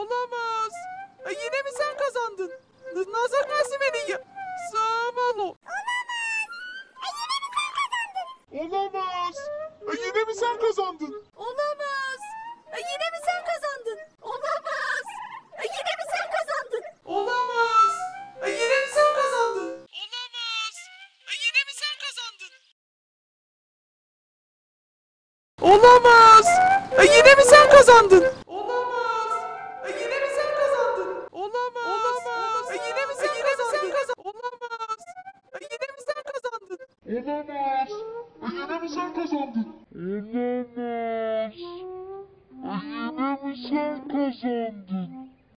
Olamaz. Yine mi sen kazandın? Nazar Nasime'nin ya. Sağ Olamaz. Yine mi sen kazandın? Olamaz. Yine mi sen kazandın? Olamaz. Yine mi sen kazandın? Olamaz. Yine mi sen kazandın? Olamaz. Yine mi sen kazandın? Olamaz. Yine mi sen kazandın? Olamaz. Yine mi sen kazandın? Olamaz. Yine mi sen kazandın? Olamaz. Yine mi sen kazandın? Olamaz. Yine mi sen kazandın? Olamaz. Yine mi sen kazandın?